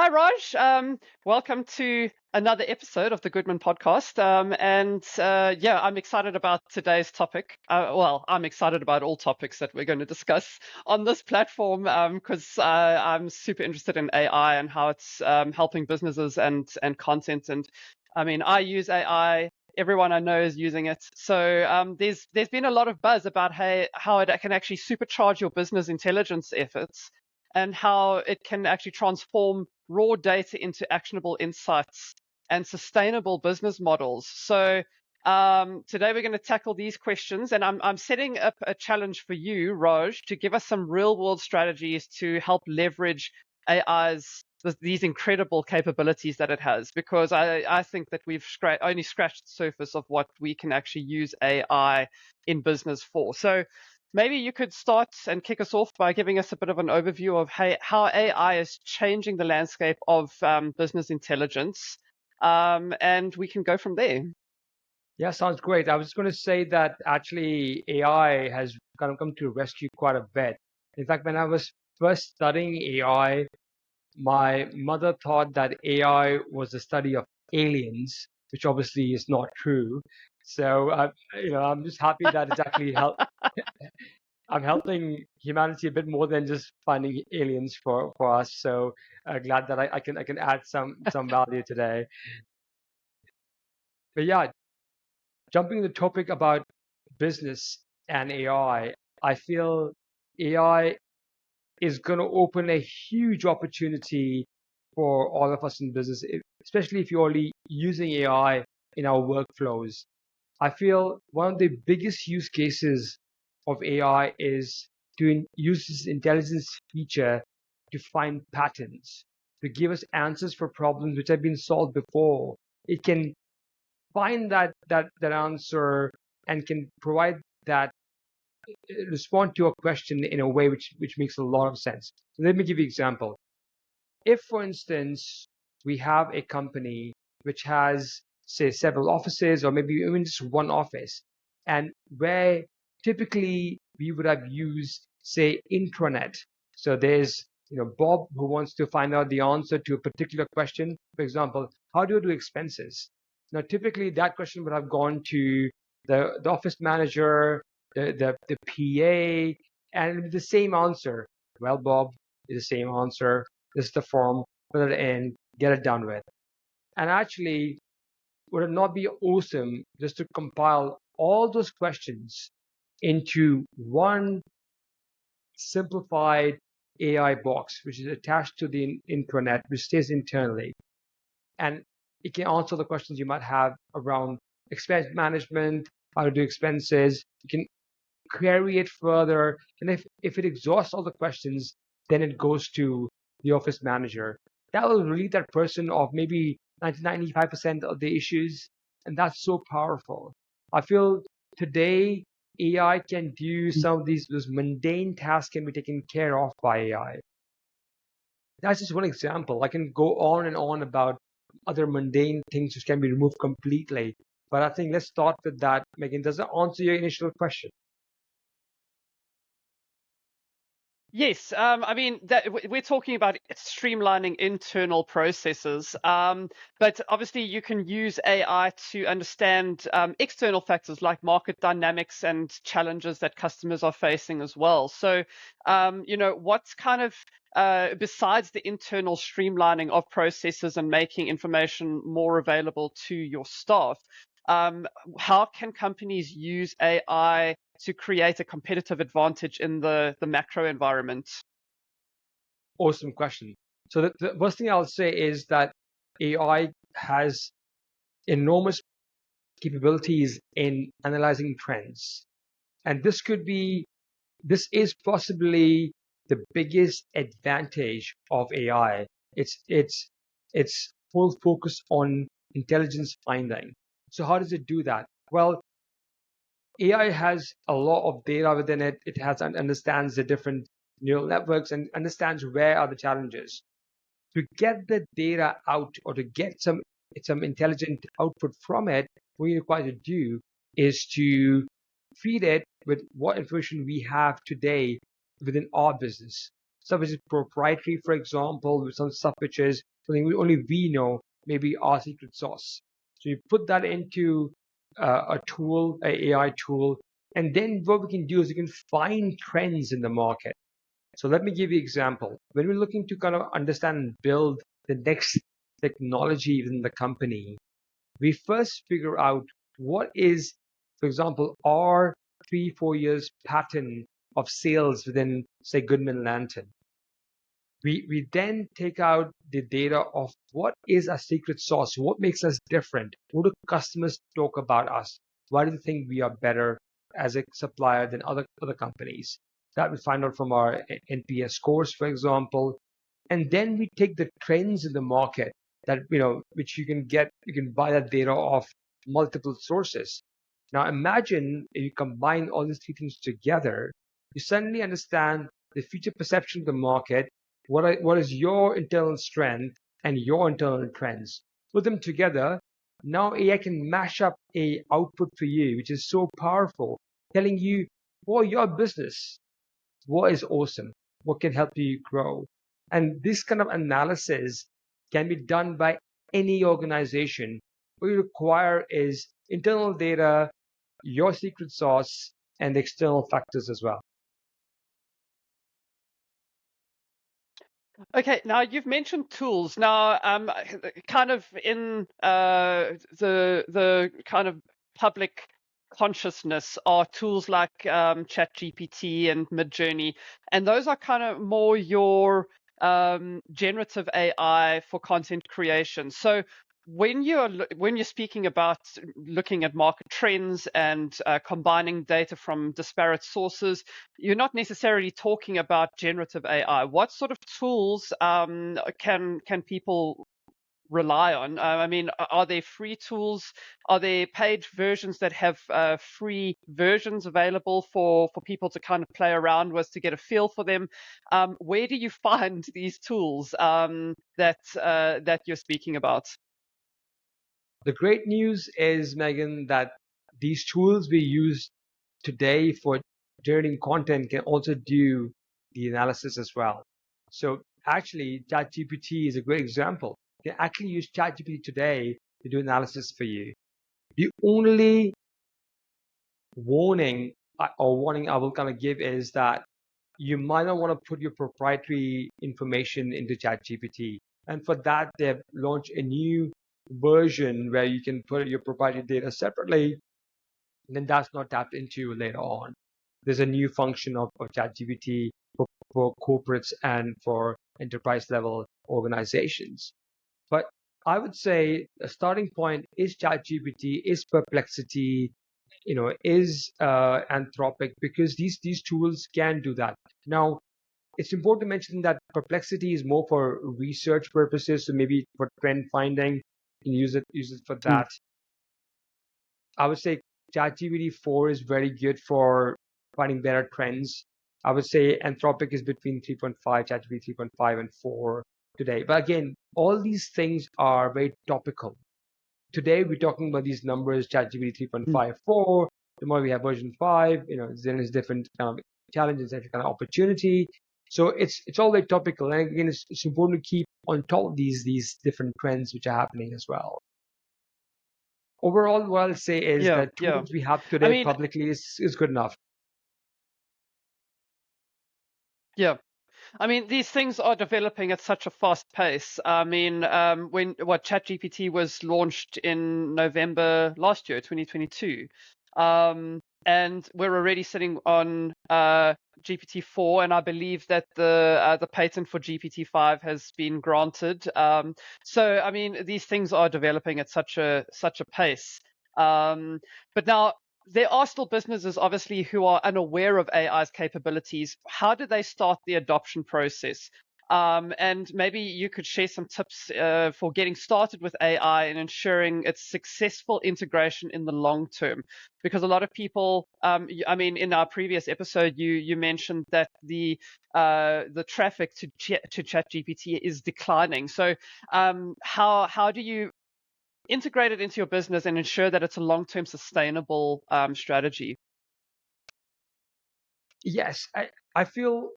Hi, Raj. Welcome to another episode of the Goodman Podcast. Yeah, I'm excited about today's topic. I'm excited about all topics that we're going to discuss on this platform because I'm super interested in AI and how it's helping businesses and content. And I mean, I use AI. Everyone I know is using it. So there's been a lot of buzz about how it can actually supercharge your business intelligence efforts and how it can actually transform raw data into actionable insights and sustainable business models. So today we're going to tackle these questions, and I'm setting up a challenge for you, Raj, to give us some real world strategies to help leverage AI's these incredible capabilities that it has, because I think that we've only scratched the surface of what we can actually use AI in business for. So maybe you could start and kick us off by giving us a bit of an overview of how AI is changing the landscape of business intelligence, and we can go from there. Yeah, sounds great. I was going to say that actually AI has kind of come to rescue quite a bit. In fact, when I was first studying AI, my mother thought that AI was the study of aliens, which obviously is not true. So, I'm just happy that it's actually I'm helping humanity a bit more than just finding aliens for us. So, glad that I can add some value today. But yeah, jumping the topic about business and AI, I feel AI is going to open a huge opportunity for all of us in business, especially if you're already using AI in our workflows. I feel one of the biggest use cases of AI is to use this intelligence feature to find patterns, to give us answers for problems which have been solved before. It can find that answer and can provide that respond to a question in a way which makes a lot of sense. So let me give you an example. If, for instance, we have a company which has, say, several offices or maybe even just one office, and where typically we would have used, say, intranet. So there's Bob who wants to find out the answer to a particular question. For example, how do you do expenses? Now, typically that question would have gone to the office manager, the PA, and the same answer. Well, Bob, is the same answer. This is the form, fill it in, get it done with. And actually, would it not be awesome just to compile all those questions into one simplified AI box, which is attached to the intranet, which stays internally? And it can answer the questions you might have around expense management, how to do expenses. You can query it further. And if it exhausts all the questions, then it goes to the office manager. That will relieve that person of maybe 95% of the issues. And that's so powerful. I feel today AI can do some of those mundane tasks can be taken care of by AI. That's just one example. I can go on and on about other mundane things which can be removed completely. But I think let's start with that. Megan, does that answer your initial question? Yes, I mean we're talking about streamlining internal processes, but obviously you can use AI to understand external factors like market dynamics and challenges that customers are facing as well. So, what's kind of besides the internal streamlining of processes and making information more available to your staff, um, how can companies use AI to create a competitive advantage in the macro environment? Awesome question. So the first thing I'll say is that AI has enormous capabilities in analyzing trends. And this is possibly the biggest advantage of AI. It's full focus on intelligence finding. So how does it do that? Well, AI has a lot of data within it. It has understands the different neural networks and understands where are the challenges. To get the data out or to get some intelligent output from it, what you require to do is to feed it with what information we have today within our business. Stuff which is proprietary, for example, with some stuff which is something only we know, maybe our secret sauce. So you put that into a tool, a AI tool, and then what we can do is we can find trends in the market. So let me give you an example. When we're looking to kind of understand and build the next technology within the company, we first figure out what is, for example, our 3-4 years pattern of sales within, say, Goodman Lantern. We then take out the data of what is our secret sauce, what makes us different, what do customers talk about us, why do they think we are better as a supplier than other companies. That we find out from our NPS scores, for example, and then we take the trends in the market that which you can buy that data off multiple sources. Now imagine if you combine all these three things together, you suddenly understand the future perception of the market, what is your internal strength and your internal trends. Put them together. Now AI can mash up a output for you, which is so powerful, telling you for your business what is awesome, what can help you grow. And this kind of analysis can be done by any organization. What you require is internal data, your secret sauce, and external factors as well. Okay, now you've mentioned tools. Now, kind of in the kind of public consciousness are tools like Chat GPT and Midjourney, and those are kind of more your generative AI for content creation. So when you're speaking about looking at market trends and combining data from disparate sources, you're not necessarily talking about generative AI. What sort of tools can people rely on? I mean, are there free tools? Are there paid versions that have free versions available for people to kind of play around with to get a feel for them? Where do you find these tools that you're speaking about? The great news is, Megan, that these tools we use today for generating content can also do the analysis as well. So actually, ChatGPT is a great example. You can actually use ChatGPT today to do analysis for you. The only warning I will kind of give is that you might not want to put your proprietary information into ChatGPT. And for that, they've launched a new version where you can put your proprietary data separately, and then that's not tapped into later on. There's a new function of ChatGPT for corporates and for enterprise level organizations. But I would say a starting point is ChatGPT, is Perplexity, is Anthropic, because these tools can do that. Now, it's important to mention that Perplexity is more for research purposes, so maybe for trend finding, you can use it for Mm. that. I would say ChatGPT 4 is very good for finding better trends. I would say Anthropic is between 3.5, ChatGPT 3.5 and 4 today. But again, all these things are very topical. Today we're talking about these numbers, ChatGPT 3.5, 4. Tomorrow we have version 5. Then there's different kind of challenges, different kind of opportunity. So it's all very topical. And again, it's important to keep on top of these different trends which are happening as well. Overall, what I'll say is Yeah, that yeah. tools we have I today mean, publicly is good enough. yeah. I mean, these things are developing at such a fast pace. I mean, when ChatGPT was launched in November last year, 2022, and we're already sitting on GPT-4, and I believe that the patent for GPT-5 has been granted. So, I mean, these things are developing at such a pace. But now there are still businesses, obviously, who are unaware of AI's capabilities. How do they start the adoption process? And maybe you could share some tips for getting started with AI and ensuring its successful integration in the long term. Because a lot of people, I mean, in our previous episode, you mentioned that the traffic to ChatGPT is declining. So how do you integrate it into your business and ensure that it's a long-term sustainable strategy? Yes, I feel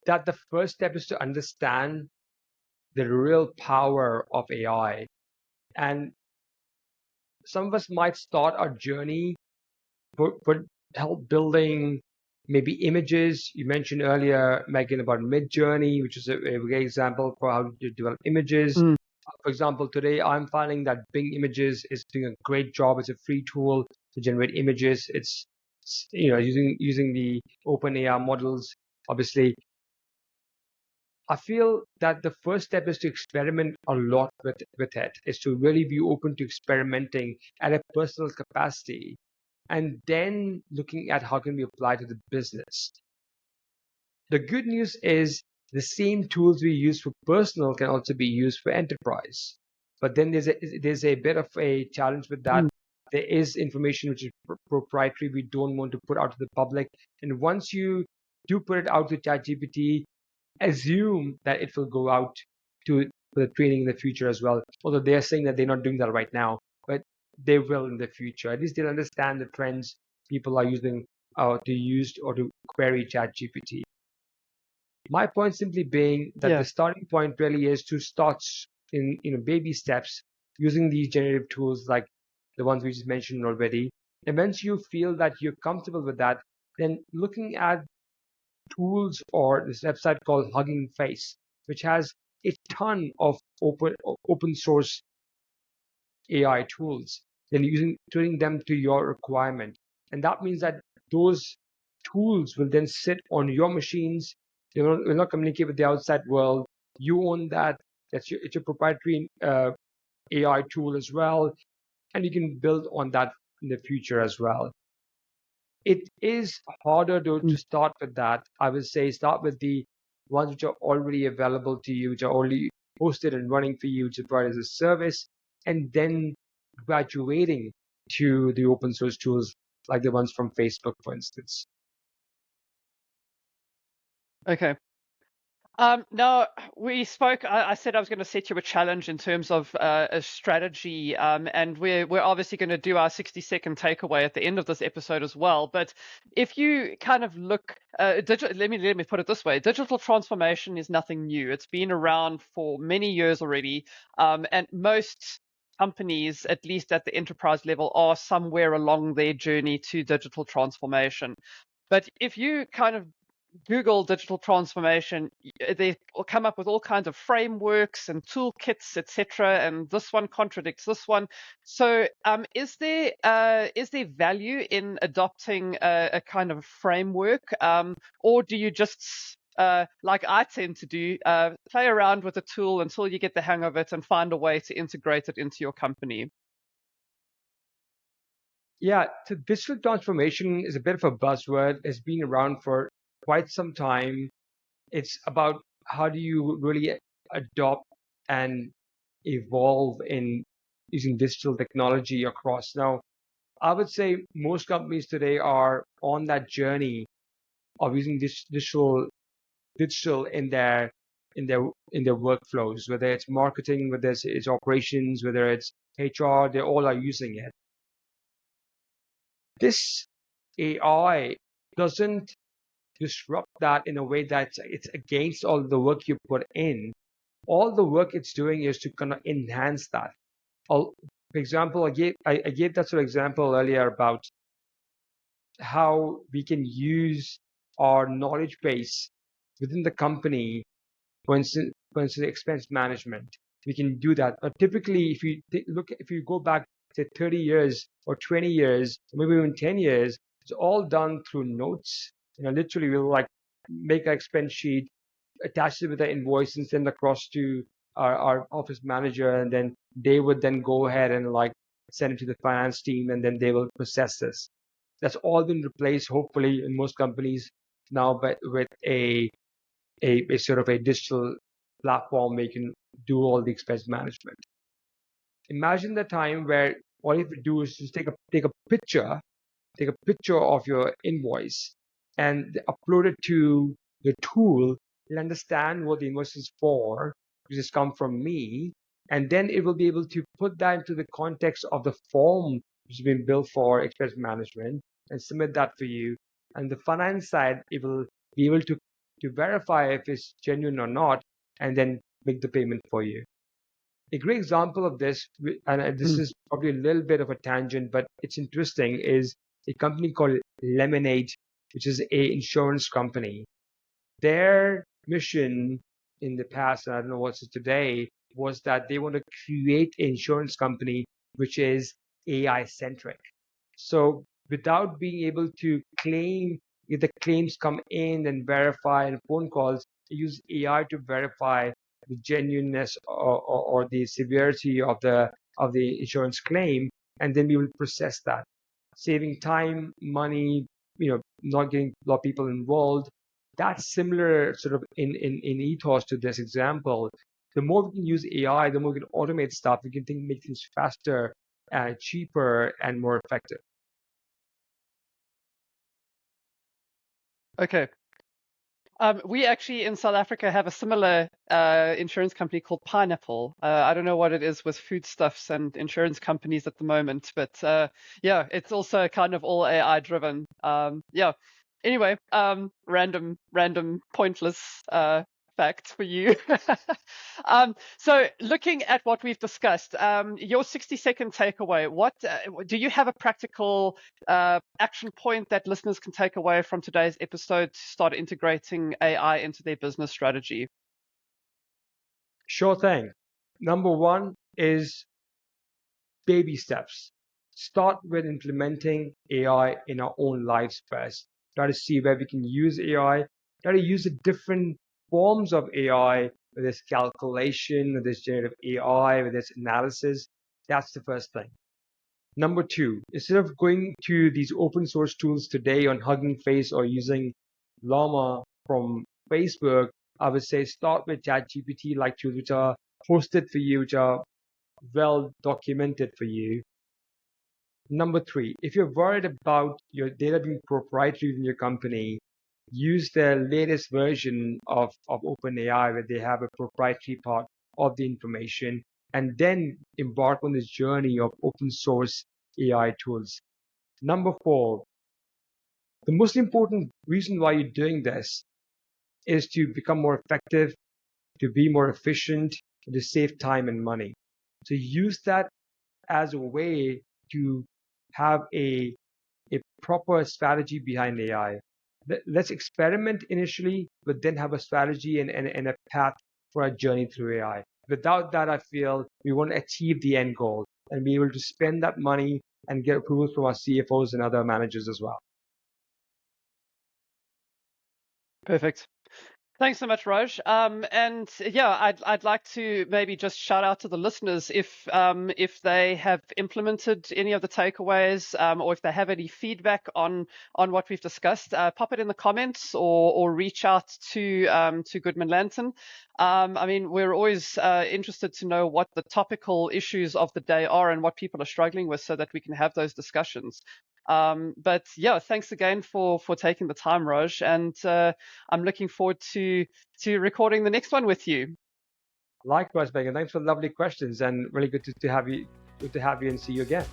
that the first step is to understand the real power of AI. And some of us might start our journey but help building maybe images. You mentioned earlier, Megan, about Mid-Journey, which is a great example for how to develop images. Mm. For example, today I'm finding that Bing Images is doing a great job. It's a free tool to generate images. It's using the OpenAI models. Obviously, I feel that the first step is to experiment a lot with it, is to really be open to experimenting at a personal capacity and then looking at how can we apply to the business. The good news is the same tools we use for personal can also be used for enterprise. But then there's a bit of a challenge with that. Mm. There is information which is proprietary. We don't want to put out to the public. And once you do put it out to ChatGPT, assume that it will go out to the training in the future as well. Although they're saying that they're not doing that right now, but they will in the future. At least they'll understand the trends people are using to use or to query ChatGPT. My point simply being that the Yeah. starting point really is to start in baby steps using these generative tools like the ones we just mentioned already. And once you feel that you're comfortable with that, then looking at tools or this website called Hugging Face, which has a ton of open source AI tools, then tuning them to your requirement. And that means that those tools will then sit on your machines. They will not communicate with the outside world. You own that. It's your proprietary AI tool as well. And you can build on that in the future as well. It is harder to Mm. start with that. I would say start with the ones which are already available to you, which are already hosted and running for you to provide as a service, and then graduating to the open source tools like the ones from Facebook, for instance. Okay. Now, we spoke. I said I was going to set you a challenge in terms of a strategy, and we're obviously going to do our 60-second takeaway at the end of this episode as well. But if you kind of look, let me put it this way: digital transformation is nothing new. It's been around for many years already, and most companies, at least at the enterprise level, are somewhere along their journey to digital transformation. But if you kind of Google digital transformation, they will come up with all kinds of frameworks and toolkits, etc. And this one contradicts this one. So, is there value in adopting a kind of framework, or do you just like I tend to do, play around with a tool until you get the hang of it and find a way to integrate it into your company? Yeah, so digital transformation is a bit of a buzzword. It's been around for quite some time. It's about how do you really adopt and evolve in using digital technology across. Now, I would say most companies today are on that journey of using digital in their workflows, whether it's marketing, whether it's operations, whether it's HR, they all are using it. This AI doesn't disrupt that in a way that it's against all the work you put in. All the work it's doing is to kind of enhance that. For example, I gave that sort of example earlier about how we can use our knowledge base within the company. For instance, expense management, we can do that. Typically, if you if you go back to 30 years or 20 years, or maybe even 10 years, it's all done through notes. Literally, we'll like make an expense sheet, attach it with the invoice, and send across to our office manager, and then they would then go ahead and like send it to the finance team, and then they will process this. That's all been replaced, hopefully, in most companies now, but with a sort of a digital platform where you can do all the expense management. Imagine the time where all you have to do is just take a picture of your invoice and upload it to the tool. It'll understand what the invoice is for, which has come from me, and then it will be able to put that into the context of the form which has been built for expense management and submit that for you. And the finance side, it will be able to verify if it's genuine or not, and then make the payment for you. A great example of this, and this is probably a little bit of a tangent, but it's interesting, is a company called Lemonade, which is a insurance company. Their mission in the past, and I don't know what's it today, was that they want to create an insurance company which is AI centric. So without being able to claim, if the claims come in and verify and phone calls, they use AI to verify the genuineness or the severity of the insurance claim, and then we will process that, saving time, money, not getting a lot of people involved. That's similar sort of in ethos to this example. The more we can use AI, the more we can automate stuff, we can make things faster, cheaper, and more effective. Okay. We actually in South Africa have a similar insurance company called Pineapple. I don't know what it is with foodstuffs and insurance companies at the moment, but yeah, it's also kind of all AI driven. Yeah. Anyway, random, pointless fact for you. So looking at what we've discussed, your 60-second takeaway, what do you have a practical action point that listeners can take away from today's episode to start integrating AI into their business strategy? Sure thing. Number one is baby steps. Start with implementing AI in our own lives first. Try to see where we can use AI. Try to use the different forms of AI, whether it's calculation, whether it's generative AI, whether it's analysis. That's the first thing. Number two, instead of going to these open source tools today on Hugging Face or using Llama from Facebook, I would say start with Chat GPT like tools which are hosted for you, which are well documented for you. Number three, if you're worried about your data being proprietary within your company, use the latest version of OpenAI where they have a proprietary part of the information, and then embark on this journey of open source AI tools. Number four, the most important reason why you're doing this is to become more effective, to be more efficient, to save time and money. So use that as a way to have a proper strategy behind AI. Let's experiment initially, but then have a strategy and a path for our journey through AI. Without that, I feel we won't achieve the end goal and be able to spend that money and get approvals from our CFOs and other managers as well. Perfect. Thanks so much, Raj. And yeah, I'd like to maybe just shout out to the listeners if they have implemented any of the takeaways, or if they have any feedback on what we've discussed, pop it in the comments or reach out to Goodman Lantern. I mean, we're always interested to know what the topical issues of the day are and what people are struggling with, so that we can have those discussions. But yeah, thanks again for taking the time, Raj, and I'm looking forward to recording the next one with you. Likewise, Megan. Thanks for the lovely questions, and really good to have you. Good to have you and see you again.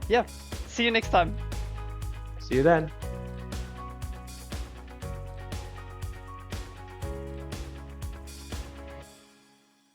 Yeah, see you next time. See you then.